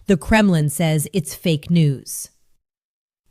The Kremlin says it's fake news.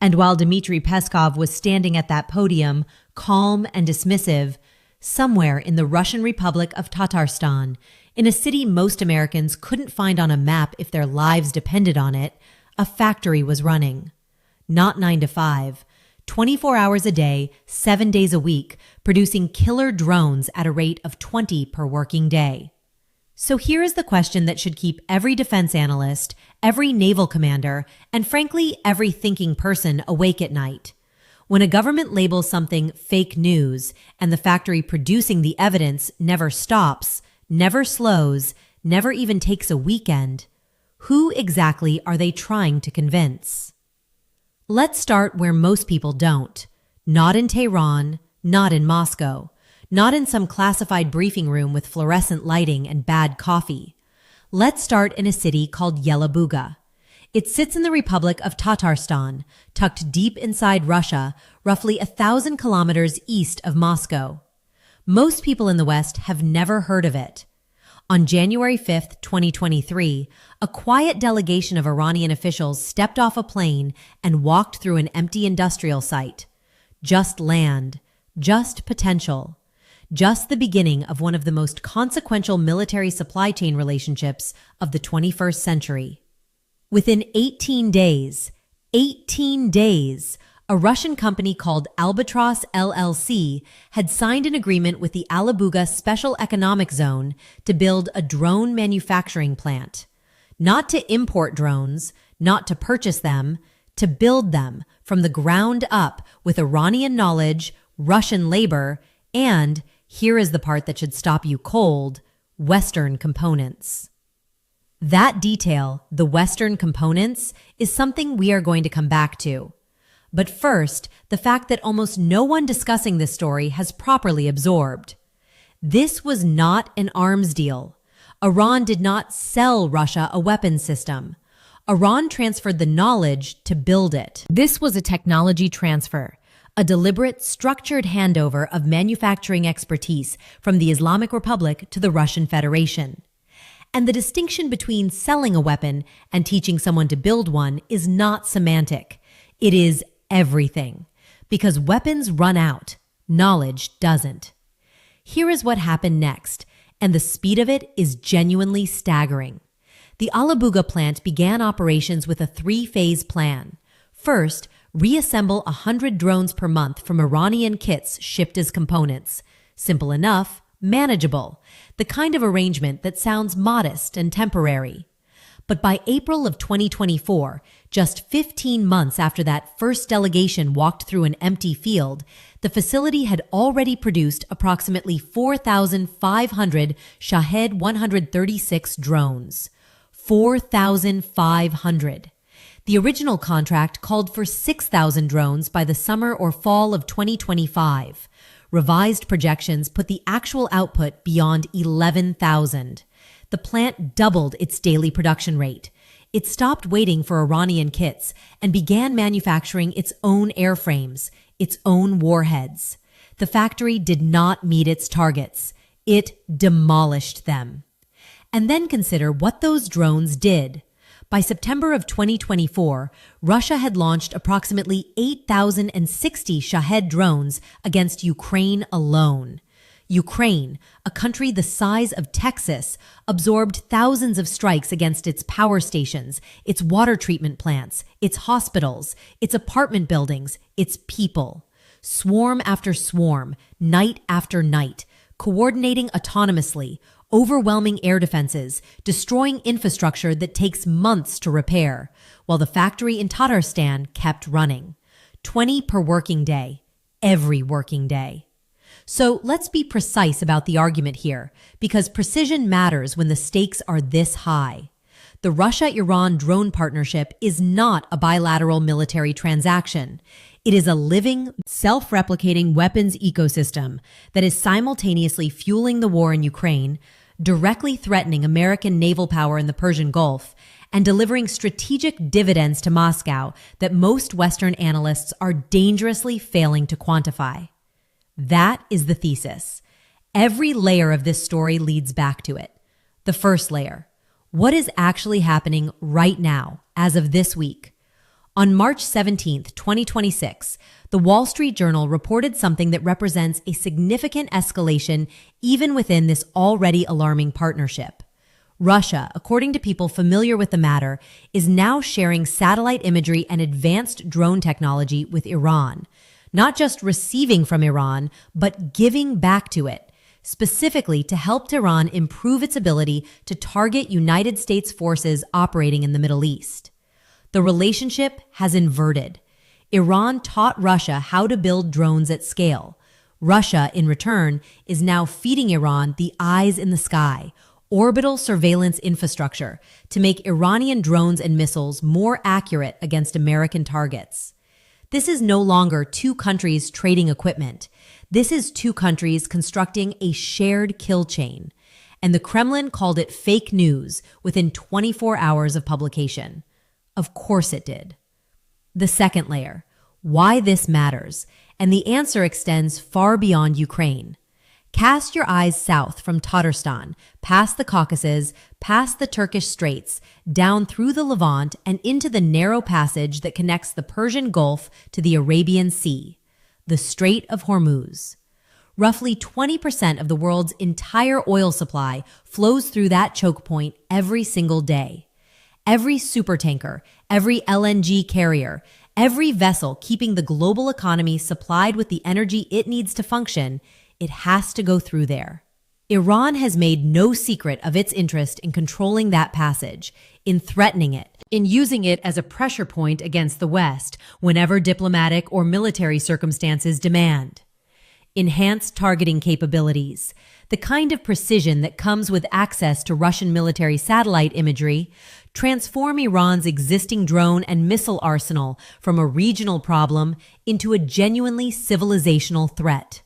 And while Dmitry Peskov was standing at that podium, calm and dismissive, somewhere in the Russian Republic of Tatarstan, in a city most Americans couldn't find on a map if their lives depended on it, a factory was running. Not 9 to 5, 24 hours a day, 7 days a week, producing killer drones at a rate of 20 per working day. So here is the question that should keep every defense analyst, every naval commander, and frankly, every thinking person awake at night. When a government labels something fake news and the factory producing the evidence never stops, never slows, never even takes a weekend, who exactly are they trying to convince? Let's start where most people don't. Not in Tehran, not in Moscow, not in some classified briefing room with fluorescent lighting and bad coffee. Let's start in a city called Alabuga. It sits in the Republic of Tatarstan, tucked deep inside Russia, roughly 1,000 kilometers east of Moscow. Most people in the West have never heard of it. On January 5, 2023, a quiet delegation of Iranian officials stepped off a plane and walked through an empty industrial site. Just land, just potential, just the beginning of one of the most consequential military supply chain relationships of the 21st century. Within 18 days, a Russian company called Albatross LLC had signed an agreement with the Alabuga Special Economic Zone to build a drone manufacturing plant. Not to import drones, not to purchase them, to build them from the ground up with Iranian knowledge, Russian labor, and, here is the part that should stop you cold, Western components. That detail, the Western components, is something we are going to come back to. But first, the fact that almost no one discussing this story has properly absorbed. This was not an arms deal. Iran did not sell Russia a weapons system. Iran transferred the knowledge to build it. This was a technology transfer, a deliberate, structured handover of manufacturing expertise from the Islamic Republic to the Russian Federation. And the distinction between selling a weapon and teaching someone to build one is not semantic. It is everything. Because weapons run out, knowledge doesn't. Here is what happened next, and the speed of it is genuinely staggering. The Alabuga plant began operations with a 3-phase plan. First, reassemble 100 drones per month from Iranian kits shipped as components. Simple enough, manageable, the kind of arrangement that sounds modest and temporary. But by April of 2024, just 15 months after that first delegation walked through an empty field, the facility had already produced approximately 4,500 Shahed-136 drones. 4,500. The original contract called for 6,000 drones by the summer or fall of 2025. Revised projections put the actual output beyond 11,000. The plant doubled its daily production rate. It stopped waiting for Iranian kits and began manufacturing its own airframes, its own warheads. The factory did not meet its targets. It demolished them. And then consider what those drones did. By September of 2024, Russia had launched approximately 8,060 Shahed drones against Ukraine alone. Ukraine, a country the size of Texas, absorbed thousands of strikes against its power stations, its water treatment plants, its hospitals, its apartment buildings, its people. Swarm after swarm, night after night, coordinating autonomously, overwhelming air defenses, destroying infrastructure that takes months to repair, while the factory in Tatarstan kept running. 20 per working day, every working day. So let's be precise about the argument here, because precision matters when the stakes are this high. The Russia-Iran drone partnership is not a bilateral military transaction. It is a living, self-replicating weapons ecosystem that is simultaneously fueling the war in Ukraine, directly threatening American naval power in the Persian Gulf, and delivering strategic dividends to Moscow that most Western analysts are dangerously failing to quantify. That is the thesis. Every layer of this story leads back to it. The first layer. What is actually happening right now, as of this week? On March 17th, 2026, the Wall Street Journal reported something that represents a significant escalation even within this already alarming partnership. Russia, according to people familiar with the matter, is now sharing satellite imagery and advanced drone technology with Iran, not just receiving from Iran, but giving back to it, specifically to help Tehran improve its ability to target United States forces operating in the Middle East. The relationship has inverted. Iran taught Russia how to build drones at scale. Russia, in return, is now feeding Iran the eyes in the sky, orbital surveillance infrastructure, to make Iranian drones and missiles more accurate against American targets. This is no longer two countries trading equipment. This is two countries constructing a shared kill chain. And the Kremlin called it fake news within 24 hours of publication. Of course it did. The second layer, why this matters, and the answer extends far beyond Ukraine. Cast your eyes south from Tatarstan, past the Caucasus, past the Turkish Straits, down through the Levant and into the narrow passage that connects the Persian Gulf to the Arabian Sea, the Strait of Hormuz. Roughly 20% of the world's entire oil supply flows through that choke point every single day. Every supertanker, every LNG carrier, every vessel keeping the global economy supplied with the energy it needs to function, it has to go through there. Iran has made no secret of its interest in controlling that passage, in threatening it, in using it as a pressure point against the West whenever diplomatic or military circumstances demand. Enhanced targeting capabilities, the kind of precision that comes with access to Russian military satellite imagery, transform Iran's existing drone and missile arsenal from a regional problem into a genuinely civilizational threat.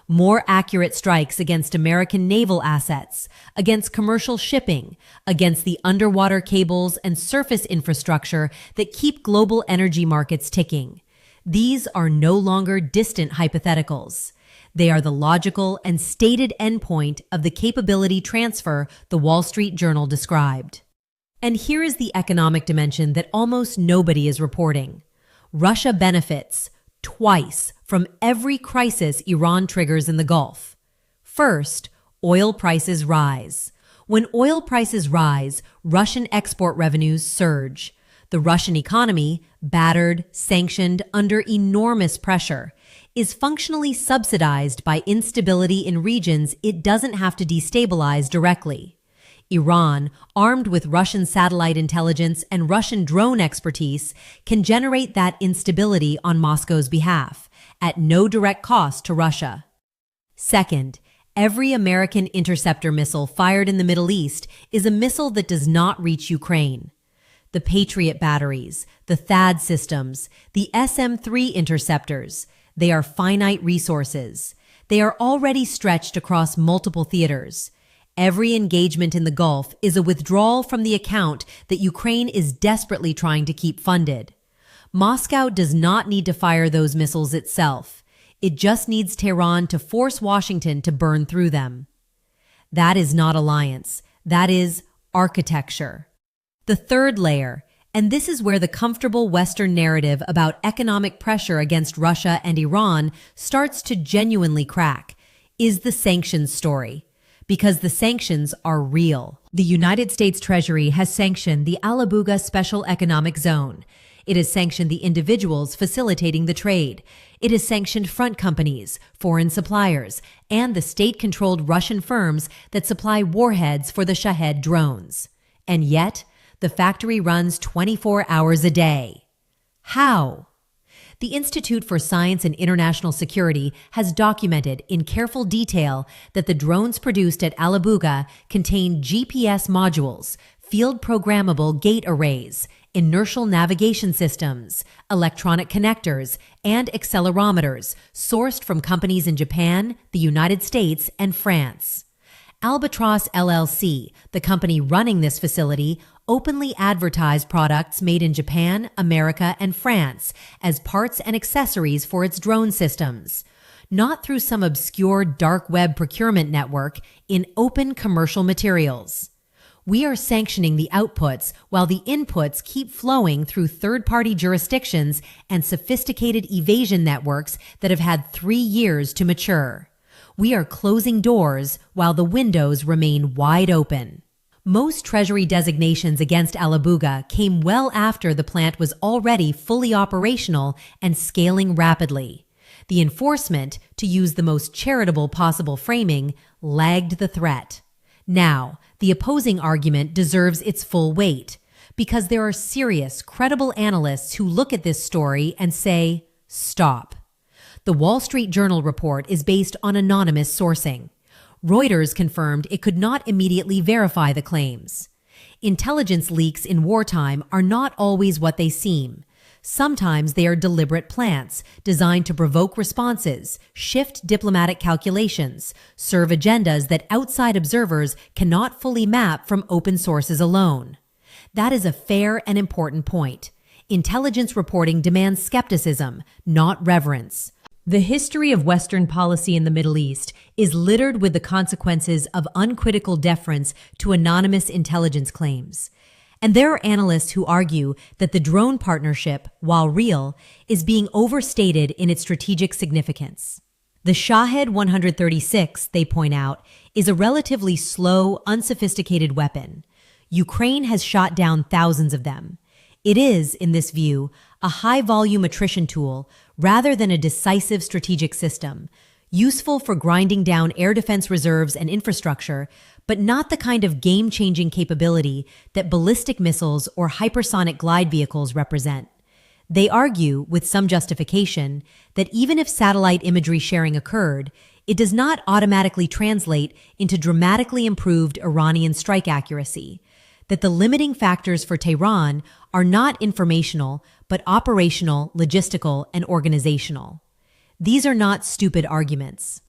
More accurate strikes against American naval assets, against commercial shipping, against the underwater cables and surface infrastructure that keep global energy markets ticking. These are no longer distant hypotheticals. They are the logical and stated endpoint of the capability transfer the Wall Street Journal described. And here is the economic dimension that almost nobody is reporting. Russia benefits twice from every crisis Iran triggers in the Gulf. First, oil prices rise. When oil prices rise, Russian export revenues surge. The Russian economy, battered, sanctioned, under enormous pressure, is functionally subsidized by instability in regions it doesn't have to destabilize directly. Iran, armed with Russian satellite intelligence and Russian drone expertise, can generate that instability on Moscow's behalf, at no direct cost to Russia. Second, every American interceptor missile fired in the Middle East is a missile that does not reach Ukraine. The Patriot batteries, the THAAD systems, the SM-3 interceptors, they are finite resources. They are already stretched across multiple theaters. Every engagement in the Gulf is a withdrawal from the account that Ukraine is desperately trying to keep funded. Moscow does not need to fire those missiles itself. It just needs Tehran to force Washington to burn through them. That is not alliance. That is architecture. The third layer, and this is where the comfortable Western narrative about economic pressure against Russia and Iran starts to genuinely crack, is the sanctions story. Because the sanctions are real. The United States Treasury has sanctioned the Alabuga Special Economic Zone. It has sanctioned the individuals facilitating the trade. It has sanctioned front companies, foreign suppliers, and the state-controlled Russian firms that supply warheads for the Shahed drones. And yet, the factory runs 24 hours a day. How? The Institute for Science and International Security has documented in careful detail that the drones produced at Alabuga contain GPS modules, field programmable gate arrays, inertial navigation systems, electronic connectors, and accelerometers sourced from companies in Japan, the United States, and France. Albatross LLC, the company running this facility, openly advertised products made in Japan, America, and France as parts and accessories for its drone systems, not through some obscure dark web procurement network, in open commercial materials. We are sanctioning the outputs while the inputs keep flowing through third-party jurisdictions and sophisticated evasion networks that have had 3 years to mature. We are closing doors while the windows remain wide open. Most Treasury designations against Alabuga came well after the plant was already fully operational and scaling rapidly. The enforcement, to use the most charitable possible framing, lagged the threat. Now, the opposing argument deserves its full weight, because there are serious, credible analysts who look at this story and say, stop. The Wall Street Journal report is based on anonymous sourcing. Reuters confirmed it could not immediately verify the claims. Intelligence leaks in wartime are not always what they seem. Sometimes they are deliberate plants designed to provoke responses, shift diplomatic calculations, serve agendas that outside observers cannot fully map from open sources alone. That is a fair and important point. Intelligence reporting demands skepticism, not reverence. The history of Western policy in the Middle East is littered with the consequences of uncritical deference to anonymous intelligence claims. And there are analysts who argue that the drone partnership, while real, is being overstated in its strategic significance. The Shahed-136, they point out, is a relatively slow, unsophisticated weapon. Ukraine has shot down thousands of them. It is, in this view, a high-volume attrition tool rather than a decisive strategic system, useful for grinding down air defense reserves and infrastructure, but not the kind of game-changing capability that ballistic missiles or hypersonic glide vehicles represent. They argue, with some justification, that even if satellite imagery sharing occurred, it does not automatically translate into dramatically improved Iranian strike accuracy, that the limiting factors for Tehran are not informational, but operational, logistical, and organizational. These are not stupid arguments.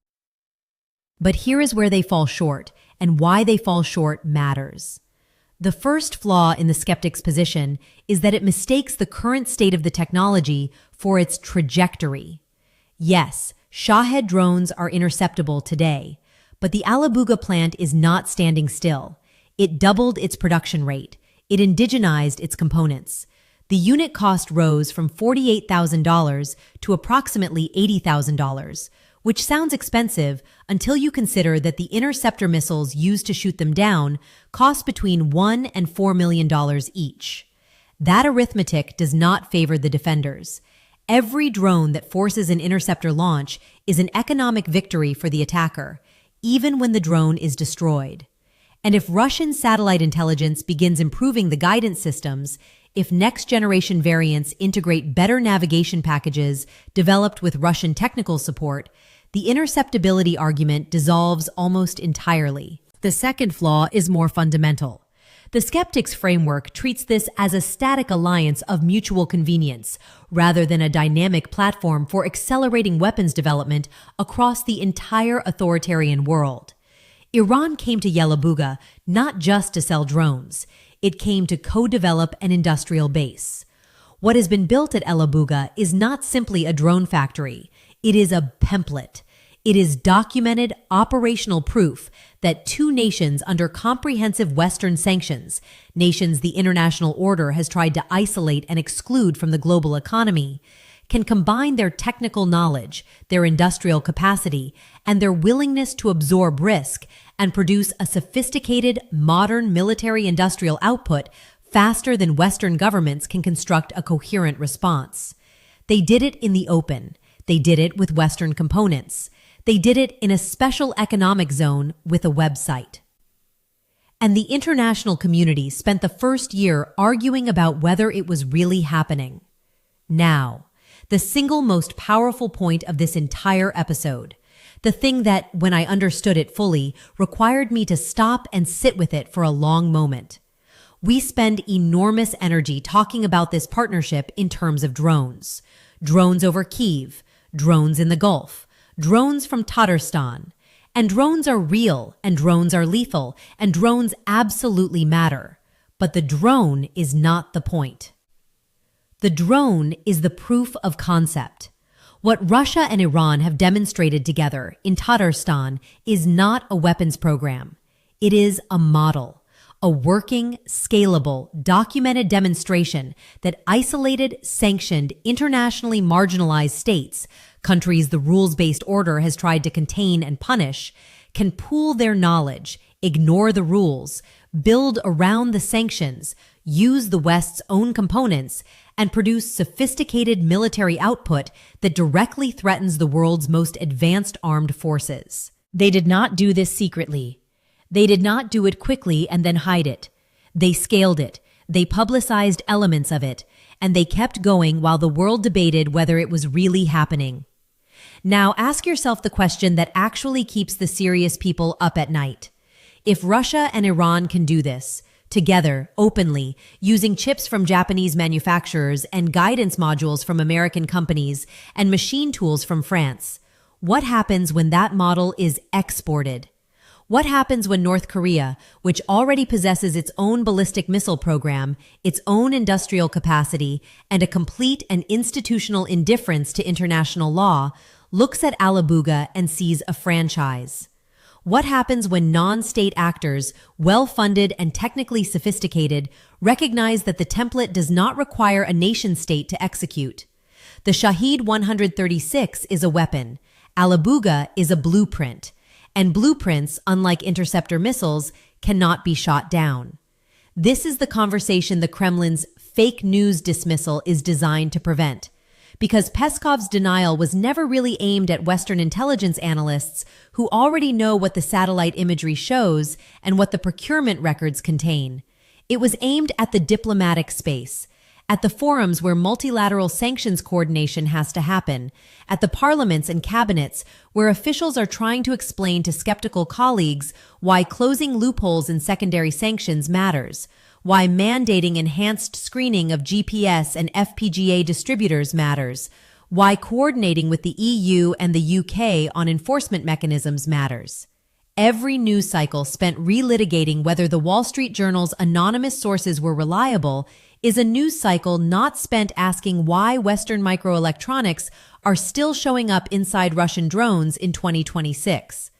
But here is where they fall short, and why they fall short matters. The first flaw in the skeptic's position is that it mistakes the current state of the technology for its trajectory. Yes, Shahed drones are interceptable today, but the Alabuga plant is not standing still. It doubled its production rate. It indigenized its components. The unit cost rose from $48,000 to approximately $80,000, which sounds expensive until you consider that the interceptor missiles used to shoot them down cost between $1 and $4 million each. That arithmetic does not favor the defenders. Every drone that forces an interceptor launch is an economic victory for the attacker, even when the drone is destroyed. And if Russian satellite intelligence begins improving the guidance systems, if next-generation variants integrate better navigation packages developed with Russian technical support, the interceptability argument dissolves almost entirely. The second flaw is more fundamental. The skeptics' framework treats this as a static alliance of mutual convenience, rather than a dynamic platform for accelerating weapons development across the entire authoritarian world. Iran came to Alabuga not just to sell drones. It came to co-develop an industrial base. What has been built at Alabuga is not simply a drone factory. It is a template. It is documented operational proof that two nations under comprehensive Western sanctions, nations the international order has tried to isolate and exclude from the global economy, can combine their technical knowledge, their industrial capacity, and their willingness to absorb risk and produce a sophisticated, modern military-industrial output faster than Western governments can construct a coherent response. They did it in the open. They did it with Western components. They did it in a special economic zone with a website. And the international community spent the first year arguing about whether it was really happening. Now, the single most powerful point of this entire episode, the thing that, when I understood it fully, required me to stop and sit with it for a long moment. We spend enormous energy talking about this partnership in terms of drones. Drones over Kyiv, drones in the Gulf, drones from Tatarstan. And drones are real, and drones are lethal, and drones absolutely matter. But the drone is not the point. The drone is the proof of concept. What Russia and Iran have demonstrated together in Tatarstan is not a weapons program. It is a model a working, scalable, documented demonstration that isolated, sanctioned, internationally marginalized states, countries the rules-based order has tried to contain and punish, can pool their knowledge, ignore the rules, build around the sanctions, use the West's own components, and produce sophisticated military output that directly threatens the world's most advanced armed forces. They did not do this secretly. They did not do it quickly and then hide it. They scaled it, they publicized elements of it, and they kept going while the world debated whether it was really happening. Now ask yourself the question that actually keeps the serious people up at night. If Russia and Iran can do this, together, openly, using chips from Japanese manufacturers and guidance modules from American companies and machine tools from France, what happens when that model is exported? What happens when North Korea, which already possesses its own ballistic missile program, its own industrial capacity, and a complete and institutional indifference to international law, looks at Alabuga and sees a franchise? What happens when non-state actors, well-funded and technically sophisticated, recognize that the template does not require a nation-state to execute? The Shahed-136 is a weapon. Alabuga is a blueprint. And blueprints, unlike interceptor missiles, cannot be shot down. This is the conversation the Kremlin's fake news dismissal is designed to prevent. Because Peskov's denial was never really aimed at Western intelligence analysts who already know what the satellite imagery shows and what the procurement records contain. It was aimed at the diplomatic space, at the forums where multilateral sanctions coordination has to happen, at the parliaments and cabinets where officials are trying to explain to skeptical colleagues why closing loopholes in secondary sanctions matters, why mandating enhanced screening of GPS and FPGA distributors matters, why coordinating with the EU and the UK on enforcement mechanisms matters. Every news cycle spent relitigating whether the Wall Street Journal's anonymous sources were reliable is a news cycle not spent asking why Western microelectronics are still showing up inside Russian drones in 2026.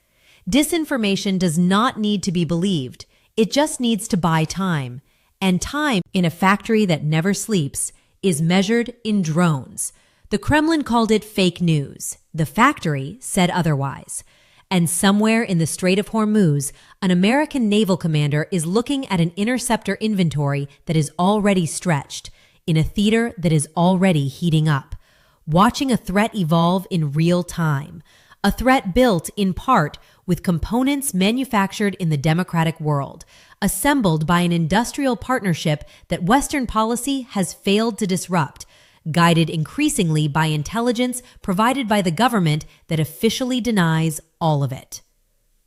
Disinformation does not need to be believed. It just needs to buy time. And time, in a factory that never sleeps, is measured in drones. The Kremlin called it fake news. The factory said otherwise. And somewhere in the Strait of Hormuz, an American naval commander is looking at an interceptor inventory that is already stretched, in a theater that is already heating up, watching a threat evolve in real time. A threat built, in part, with components manufactured in the democratic world, assembled by an industrial partnership that Western policy has failed to disrupt, guided increasingly by intelligence provided by the government that officially denies all of it.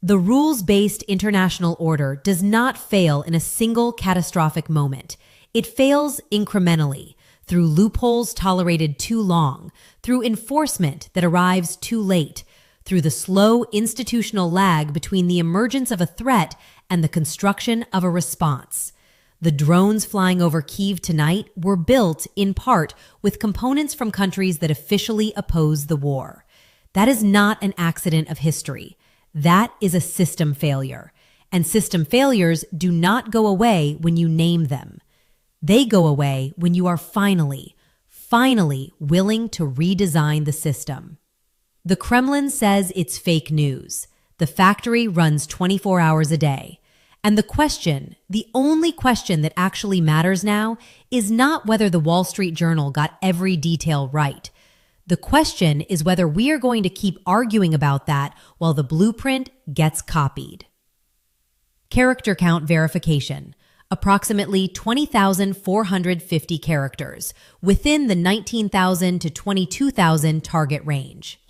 The rules-based international order does not fail in a single catastrophic moment. It fails incrementally, through loopholes tolerated too long, through enforcement that arrives too late, through the slow institutional lag between the emergence of a threat and the construction of a response. The drones flying over Kyiv tonight were built, in part, with components from countries that officially oppose the war. That is not an accident of history. That is a system failure. And system failures do not go away when you name them. They go away when you are finally willing to redesign the system. The Kremlin says it's fake news. The factory runs 24 hours a day. And the only question that actually matters now is not whether the Wall Street Journal got every detail right. The question is whether we are going to keep arguing about that while the blueprint gets copied. Character count verification. Approximately 20,450 characters, within the 19,000 to 22,000 target range.